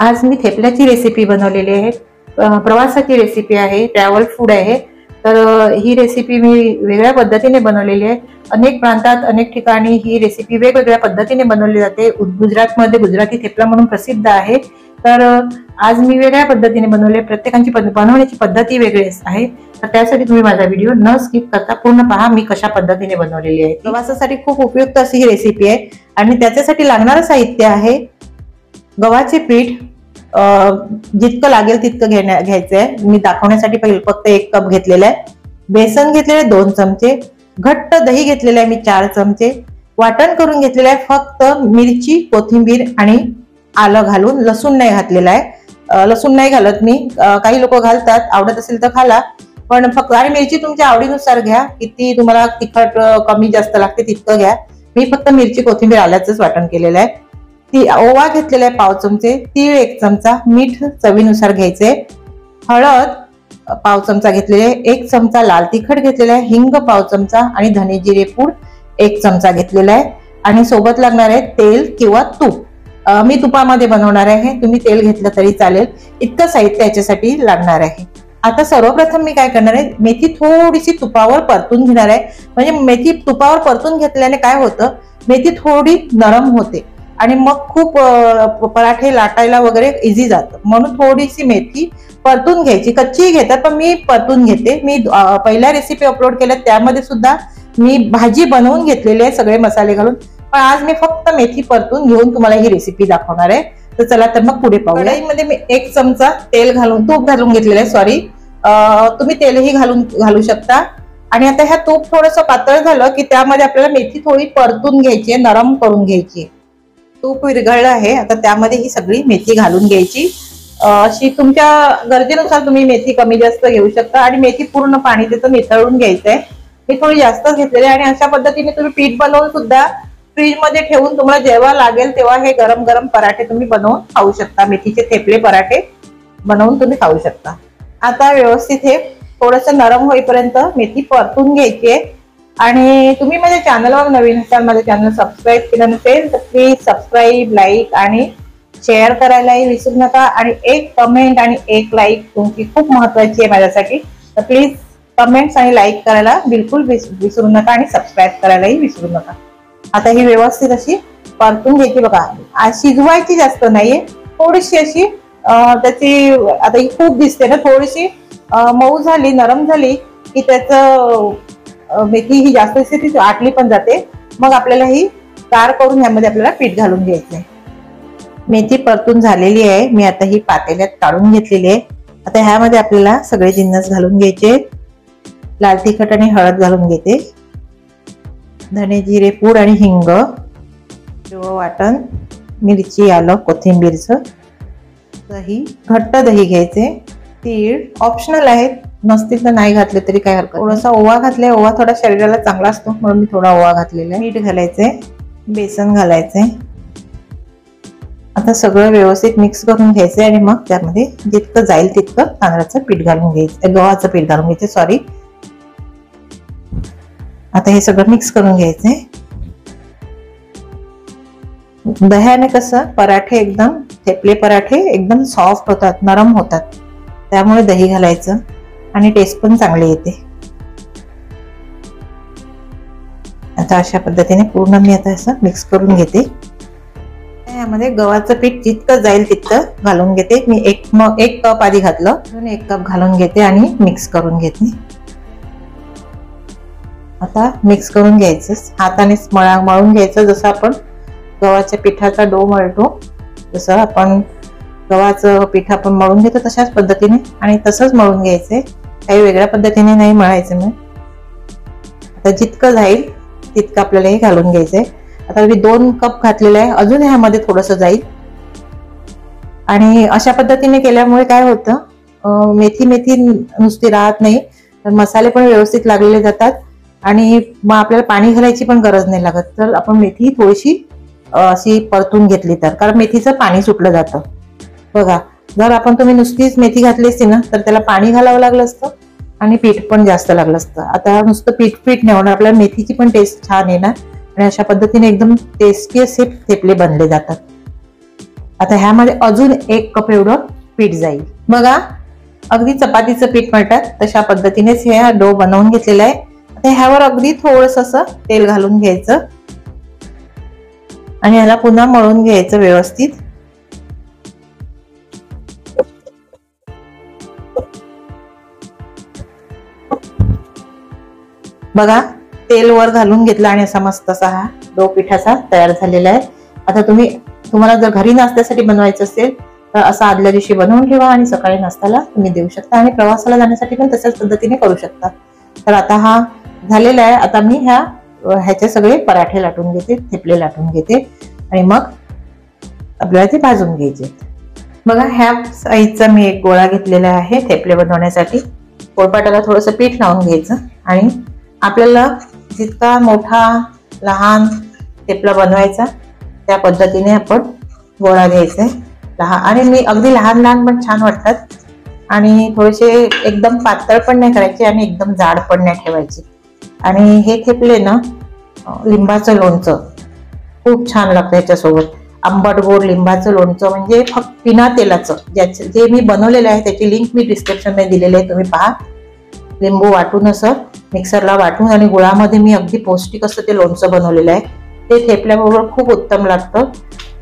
आज मी थेपल्याची रेसिपी बनवलेली आहे। प्रवासाची रेसिपी आहे, ट्रॅव्हल फूड आहे। तर ही रेसिपी मी वेगळ्या पद्धतीने बनवलेली आहे। अनेक प्रांतात अनेक ठिकाणी ही रेसिपी वेगवेगळ्या पद्धतीने बनवली जाते। गुजरातमध्ये गुजराती थेपला म्हणून प्रसिद्ध आहे। तर आज मी वेगळ्या पद्धतीने बनवले। प्रत्येकाची बनवण्याची पद्धती वेगळी आहे। तर त्यासाठी तुम्ही माझा व्हिडिओ न स्किप करता पूर्ण पहा मी कशा पद्धतीने बनवलेली आहे। प्रवासासाठी खूप उपयुक्त अशी ही रेसिपी आहे आणि त्याच्यासाठी लागणारं साहित्य आहे गव्हाचे पीठ। जितकं लागेल तितकं घ्यायचं आहे। मी दाखवण्यासाठी पहिले फक्त 1 कप घेतलेला आहे। बेसन घेतलेले 2 चमचे, घट्ट दही घेतलेलं आहे मी 4 चमचे, वाटण करून घेतलेलं आहे फक्त मिरची, कोथिंबीर आणि आलं घालून, लसूण नाही घातलेला आहे। लसूण नाही घालत मी, काही लोक घालतात, आवडत असेल तर घाला, पण फक्त आणि मिरची तुमच्या आवडीनुसार घ्या, किती तुम्हाला तिखट कमी जास्त लागते तितकं घ्या। मी फक्त मिरची, कोथिंबीर, आल्याचंच वाटण केलेलं आहे। ओवा घेतलेला आहे 1 चमचे, तीळ 1 चमचा, मीठ चवीनुसार घ्यायचे, हळद 1 चमचा घेतलेले, 1 चमचा लाल तिखट घेतलेला आहे, हिंग 1 चमचा आणि धने जिरे पूड 1 चमचा घेतलेला आहे। आणि सोबत लागणार आहे तेल किंवा तूप। मी तुपामध्ये बनवणार आहे, तुम्ही तेल घेतलं तरी चालेल। इतकं साहित्य याच्यासाठी लागणार आहे। आता सर्वप्रथम मी काय करणार आहे, मेथी थोडीशी तुपावर परतून घेणार आहे। म्हणजे मेथी तुपावर परतून घेतल्याने काय होतं, मेथी थोडी नरम होते आणि मग खूप पराठे लाटायला वगैरे इझी जातं, म्हणून थोडीशी मेथी परतून घ्यायची। कच्ची घेतात पण मी परतून घेते। मी पहिल्या रेसिपी अपलोड केल्या त्यामध्ये सुद्धा मी भाजी बनवून घेतलेली आहे सगळे मसाले घालून, पण आज मी फक्त मेथी परतून घेऊन तुम्हाला ही रेसिपी दाखवणार आहे। तर चला तर मग पुढे पाहूया। कढईमध्ये मी 1 चमचा तूप घालून घेतलेलं आहे, सॉरी, तुम्ही तेलही घालू शकता। आणि आता ह्या तूप थोडंसं पातळ झालं की त्यामध्ये आपल्याला मेथी थोडी परतून घ्यायची आहे, नरम करून घ्यायची। तूप विरघळलं आहे, आता त्यामध्ये ही सगळी मेथी घालून घ्यायची। अशी तुमच्या गरजेनुसार तुम्ही मेथी कमी जास्त घेऊ शकता आणि मेथी पूर्ण पाणी त्याचं निथळून घ्यायचंय। मी थोडी जास्तच घेतलेली आहे आणि अशा पद्धतीने तुम्ही पीठ बनवून सुद्धा फ्रीज मध्ये ठेवून तुम्हाला जेव्हा लागेल तेव्हा हे गरम गरम पराठे तुम्ही बनवून खाऊ शकता। मेथीचे थेपले पराठे बनवून तुम्ही खाऊ शकता। आता व्यवस्थित हे थोडंसं नरम होईपर्यंत मेथी परतून घ्यायची आहे। आणि तुम्ही माझ्या चॅनलवर नवीन असाल, माझं चॅनल सबस्क्राईब केलं नसेल तर प्लीज सबस्क्राईब, लाईक आणि शेअर करायलाही विसरू नका। आणि 1 कमेंट आणि 1 लाईक तुमची खूप महत्वाची आहे माझ्यासाठी, तर प्लीज कमेंट्स आणि लाईक करायला बिलकुल विसरू नका आणि सबस्क्राईब करायलाही विसरू नका। आता ही व्यवस्थित अशी परतून घ्यायची बघा, शिजवायची जास्त नाहीये, थोडीशी अशी त्याची, आता ही खूप दिसते ना, थोडीशी मऊ झाली, नरम झाली की त्याचं मेथी ही जास्त दिसते ती आटली पण जाते। मग आपल्याला ही गार करून ह्यामध्ये आपल्याला पीठ घालून घ्यायचंय। मेथी परतून झालेली आहे, मी आता ही पातेल्यात काढून घेतलेली आहे। आता ह्यामध्ये आपल्याला सगळे जिन्नस घालून घ्यायचे। लाल तिखट आणि हळद घालून घेते, धने जिरे पूड आणि हिंग, वाटण, मिरची, आलं, कोथिंबीरचं, दही, घट्ट दही घ्यायचे, तीळ ऑप्शनल आहेत, नसतील तर नाही घातले तरी काय हरकत। थोडासा ओवा घातलाय, ओवा थोडा शरीराला चांगला असतो म्हणून मी थोडा ओवा घातलेला आहे। मीठ घालायचंय, बेसन घालायचंय। आता सगळं व्यवस्थित मिक्स करून घ्यायचंय आणि मग त्यामध्ये जितकं जाईल तितकं तांदळाचं पीठ घालून घ्यायचं, गव्हाचं पीठ घालून घ्यायचं, सॉरी। आता हे सगळं मिक्स करून घ्यायचंय। दह्याने कसं पराठे एकदम, थेपले पराठे एकदम सॉफ्ट होतात, नरम होतात, त्यामुळे दही घालायचं आणि टेस्ट पण चांगली येते। आता अशा पद्धतीने पूर्ण मी आता असं मिक्स करून घेते। यामध्ये गव्हाचं पीठ जितकं जाईल तितकं घालून घेते मी। 1 कप आधी घातलं, अजून 1 कप घालून घेते आणि मिक्स करून घेते। आता मिक्स करून घ्यायचं, हातानेच मळून घ्यायचं, जसं आपण गव्हाच्या पिठाचा डो मळतो, जसं आपण गव्हाचं पीठ आपण मळून घेतो तशाच पद्धतीने आणि तसंच मळून घ्यायचंय, काही वेगळ्या पद्धतीने नाही मळायचं। मग आता जितकं जाईल तितकं आपल्याला हे घालून घ्यायचंय। आता मी 2 कप घातलेलं आहे, अजून ह्यामध्ये थोडंसं जाईल। आणि अशा पद्धतीने केल्यामुळे काय होतं, मेथी नुसती राहत नाही, तर मसाले पण व्यवस्थित लागलेले जातात आणि मग आपल्याला पाणी घालायची पण गरज नाही लागत। तर आपण मेथी थोडीशी अशी परतून घेतली तर, कारण मेथीचं पाणी सुटलं जातं बघा। जर तुम्ही नुसतीच मेथी घातली असती ना तर त्याला पाणी घालावं लागलं असतं आणि पीठ पण जास्त लागलं असतं। आता नुसतं पीठ नाही होणार, आपल्याला मेथीची पण टेस्ट छान येणार आणि अशा पद्धतीने एकदम टेस्टी असे थेपले बनले जातात। आता ह्यामध्ये अजून 1 कप एवढं पीठ जाईल। बघा अगदी चपातीचं पीठ मळतात तशा पद्धतीनेच हे डो बनवून घेतलेला आहे। आता ह्यावर अगदी थोडंसं असं तेल घालून घ्यायचं आणि ह्याला पुन्हा मळून घ्यायचं व्यवस्थित। बघा तेल वर घालून घेतलं आणि असा मस्त असा हा डो पिठाचा तयार झालेला आहे। आता तुम्हाला जर घरी नाश्त्यासाठी बनवायचं असेल तर असं आदल्या दिवशी बनवून ठेवा आणि सकाळी नाश्त्याला तुम्ही देऊ शकता आणि प्रवासाला जाण्यासाठी पण तशाच पद्धतीने करू शकता। तर आता हा झालेला आहे। आता मी ह्याचे सगळे पराठे लाटून घेते, थेपले लाटून घेते आणि मग आपल्याला ते भाजून घ्यायचे। बघा ह्या साईजचा मी एक गोळा घेतलेला आहे थेपले बनवण्यासाठी। पोळपाटाला थोडंसं पीठ लावून घ्यायचं आणि आपल्याला जितका मोठा लहान थेपला बनवायचा त्या पद्धतीने आपण गोळा घ्यायचा आहे। आणि मी अगदी लहान लहान पण छान वाटतात आणि थोडेसे एकदम पातळ पण नाही करायचे आणि एकदम जाड पण नाही ठेवायचे। आणि हे थेपले ना लिंबाचं लोणचं खूप छान लागतं याच्यासोबत। आंबट गोड लिंबाचं लोणचं म्हणजे फक्त बिना तेलाचं, जे मी बनवलेलं आहे त्याची लिंक मी डिस्क्रिप्शन मध्ये दिलेली आहे, तुम्ही पहा। लिंबू वाटून असं मिक्सरला वाटून आणि गुळामध्ये मी अगदी पौष्टिक असं ते लोणचं बनवलेलं आहे। ते थेपल्याबरोबर खूप उत्तम लागतं।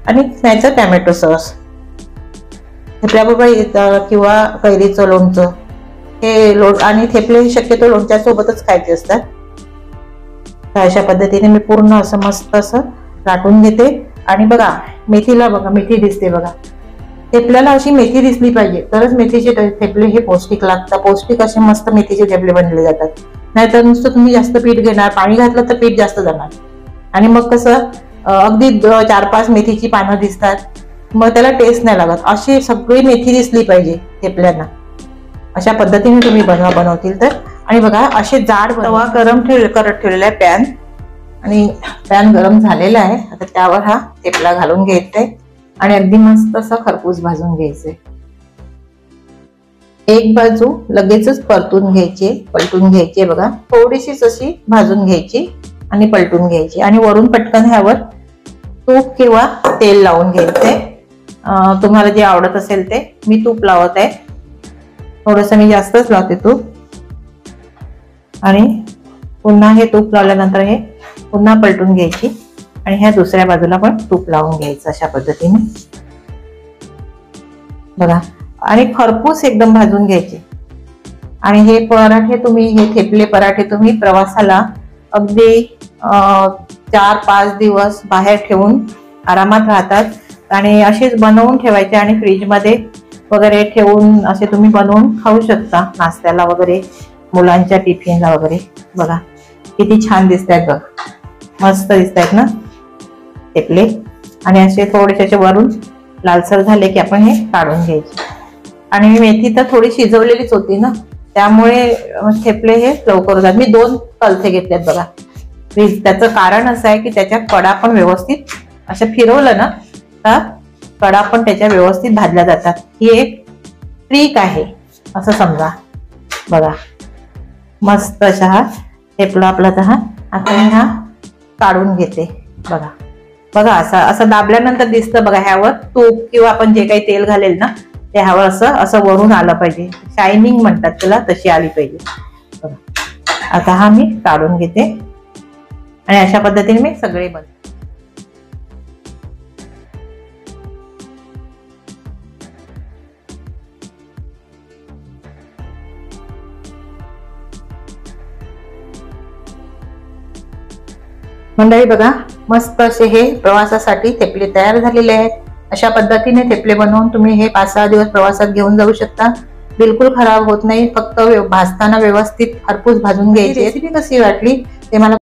आणि त्याचं टॅमॅटो सॉस थेपल्याबरोबर किंवा कैरीचं लोणचं हे आणि थेपले शक्यतो लोणच्यासोबतच खायचे असतात। तर अशा पद्धतीने मी पूर्ण असं मस्त असं लाटून घेते। आणि बघा मेथीला बघा मेथी दिसते बघा, थेपल्याला अशी मेथी दिसली पाहिजे तरच मेथीचे थेपले हे पौष्टिक लागतात। पौष्टिक असे मस्त मेथीचे थेपले बनवले जातात। नाहीतर नुसतं तुम्ही जास्त पीठ घेणार, पाणी घातलं तर पीठ जास्त जाणार आणि मग कसं अगदी 4-5 मेथीची पानं दिसतात, मग त्याला टेस्ट नाही लागत। अशी सगळी मेथी दिसली पाहिजे थेपल्यांना, अशा पद्धतीने तुम्ही बनवतील तर। आणि बघा असे जाड तवा गरम करत ठेवलेला आहे पॅन, आणि पॅन गरम झालेला आहे। आता त्यावर हा थेपला घालून घ्यायचा आहे आणि अगदी मस्त असं खरपूस भाजून घ्यायचंय। एक बाजू लगेचच पलटून घ्यायची बघा, थोडीशीच अशी भाजून घ्यायची आणि पलटून घ्यायची आणि वरून पटकन ह्यावर तूप किंवा तेल लावून घ्यायचंय। तुम्हाला जे आवडत असेल ते। मी तूप लावत आहे, थोडंसं मी जास्तच लावते तूप। आणि पुन्हा हे तूप लावल्यानंतर हे पुन्हा पलटून घ्यायची आणि ह्या दुसऱ्या बाजूला पण तूप लावून घ्यायचं अशा पद्धतीने बघा। आणि खरपूस एकदम भाजून घ्यायचे। आणि हे थेपले पराठे तुम्ही प्रवासाला अगदी 4-5 दिवस बाहेर ठेवून आरामात राहतात। आणि असेच बनवून ठेवायचे आणि फ्रीज मध्ये वगैरे ठेवून असे तुम्ही बनवून खाऊ शकता नाश्त्याला वगैरे, मुलांच्या टिफिनला वगैरे। बघा किती छान दिसतात बघ, मस्त दिसतात ना थेपले। आणि असे थोडेसे वरून लालसर झाले की आपण हे काढून घ्यायचे। आणि मेथी तर थोडी शिजवलेलीच होती ना, त्यामुळे थेपले हे लवकर होतात। मी 2 कलथे घेतलेत बघा। त्याचं कारण असं आहे की त्याच्या कडा पण व्यवस्थित असं फिरवलं ना तर कडा पण त्याच्या व्यवस्थित भाजल्या जातात। ही एक ट्रिक आहे असं समजा। बघा मस्त असा हा थेपला आपला तर आता हा काढून घेते बघा। बघा असं दाबल्यानंतर दिसतं बघा, ह्यावर तूप किंवा आपण जे काही तेल घालेल ना ते ह्यावर असं वरून आलं पाहिजे, शायनिंग म्हणतात त्याला, तशी आली पाहिजे बघा। आता हा मी काढून घेते आणि अशा पद्धतीने मी सगळे मंडळी बघा मस्त असे हे प्रवासासाठी थेपले तयार झालेले आहेत। अशा पद्धतीने थेपले बनवून तुम्ही हे 5-6 दिवस प्रवासात घेऊन जाऊ शकता। बिलकुल खराब होत नाही, फक्त भाजताना व्यवस्थित खरपूस भाजून घ्यायची। रेसिपी कशी वाटली ते मला